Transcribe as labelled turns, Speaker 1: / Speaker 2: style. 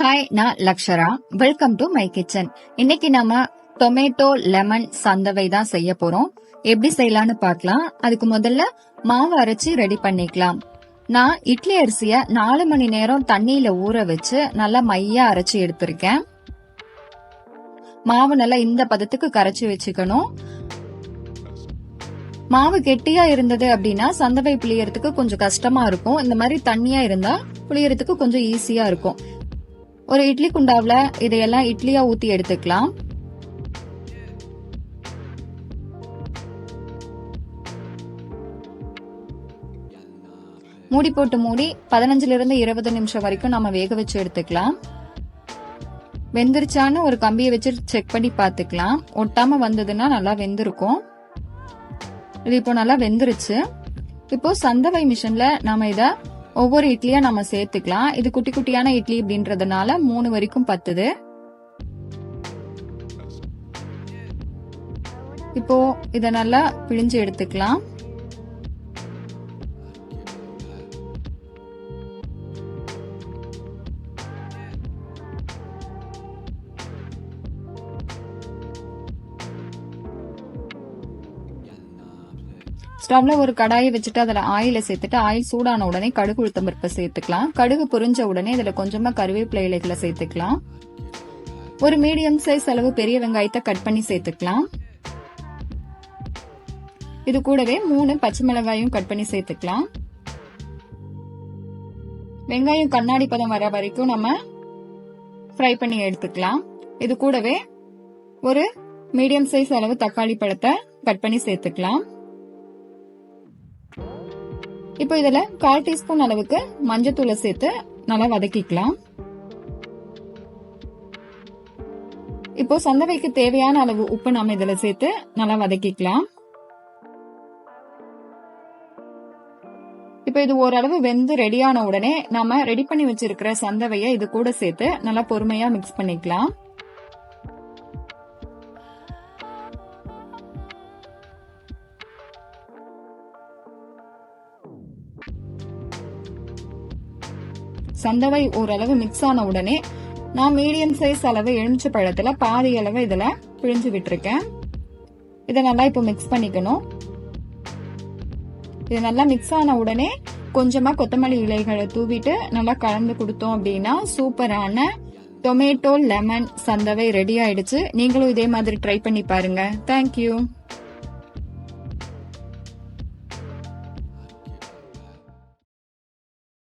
Speaker 1: Hi, நான் Lakshara. Welcome to my kitchen. இன்னைக்கு நம்ம டொமேட்டோ லெமன் சந்தவை தான் செய்ய போறோம். எப்படி செய்யலாம்னு பார்க்கலாம். அதுக்கு முதல்ல மாவு அரைச்சி ரெடி பண்ணிக்கலாம். நான் இட்லி அரிசிய 4 மணி நேரம் தண்ணியில ஊற வச்சு நல்லா மையா அரைச்சி எடுத்திருக்கேன். மாவு நல்லா இந்த பதத்துக்கு கரைச்சி வச்சுக்கணும். மாவு கெட்டியா இருந்தது அப்படின்னா சந்தவை புளியறதுக்கு கொஞ்சம் கஷ்டமா இருக்கும். இந்த மாதிரி தண்ணியா இருந்தா புளியறதுக்கு கொஞ்சம் ஈஸியா இருக்கும். ஒரு இட்லி குண்டாவில இதையெல்லாம் இட்லியா ஊத்தி எடுத்துக்கலாம். மூடி போட்டு மூடி 15-20 நிமிஷம் வரைக்கும் நம்ம வேக வச்சு எடுத்துக்கலாம். வெந்துருச்சான்னு ஒரு கம்பியை வச்சு செக் பண்ணி பாத்துக்கலாம். ஒட்டாம வந்ததுன்னா நல்லா வெந்திருக்கும். இது இப்போ நல்லா வெந்துருச்சு. இப்போ சந்தவை மிஷின்ல நாம இத ஒவ்வொரு இட்லியா நம்ம சேர்த்துக்கலாம். இது குட்டி குட்டியான இட்லி அப்படின்றதுனால 3 வரைக்கும் பத்துது. இப்போ இத நல்லா பிழிஞ்சு எடுத்துக்கலாம். ஸ்டவ்ல ஒரு கடாயை வச்சுட்டு அதுல ஆயில சேர்த்துட்டு ஆயில் சூடான உடனே கடுகு உளுத்தம் பருப்பை சேர்த்துக்கலாம். கடுகு பொரிஞ்ச உடனே இதுல கொஞ்சமா கருவேப்பிலை இலைகளை சேர்த்துக்கலாம். ஒரு மீடியம் சைஸ் அளவு பெரிய வெங்காயத்தை கட் பண்ணி சேர்த்துக்கலாம். இது கூடவே 3 பச்சை மிளகாயும் கட் பண்ணி சேர்த்துக்கலாம். வெங்காயம் கண்ணாடி பதம் வர வரைக்கும் நம்ம ஃப்ரை பண்ணி எடுத்துக்கலாம். இது கூடவே ஒரு மீடியம் சைஸ் அளவு தக்காளி பழத்தை கட் பண்ணி சேர்த்துக்கலாம். இப்போ இதுல 1/4 டீஸ்பூன் அளவுக்கு மஞ்சத்தூளை சேர்த்து நல்லா வதக்கிக்கலாம். இப்போ சந்தவைக்கு தேவையான அளவு உப்பு நாம இதுல சேர்த்து நல்லா வதக்கிக்கலாம். இப்போ இது ஓரளவு வெந்து ரெடியான உடனே நாம ரெடி பண்ணி வச்சிருக்கிற சந்தவையை இது கூட சேர்த்து நல்லா பொறுமையா மிக்ஸ் பண்ணிக்கலாம். சந்தவை ஓரளவு மிக்ஸ் ஆன உடனே நான் மீடியம் சைஸ் அளவு எலுமிச்சை பழத்துல பாதி அளவு இதுல பிழிஞ்சு விட்டுருக்கேன். இதை நல்லா இப்போ மிக்ஸ் பண்ணிக்கணும். இது நல்லா மிக்ஸ் ஆன உடனே கொஞ்சமா கொத்தமல்லி இலைகளை தூவிட்டு நல்லா கலந்து கொடுத்தோம் அப்படின்னா சூப்பரான டொமேட்டோ லெமன் சந்தவை ரெடி ஆயிடுச்சு. நீங்களும் இதே மாதிரி ட்ரை பண்ணி பாருங்க. தேங்க்யூ.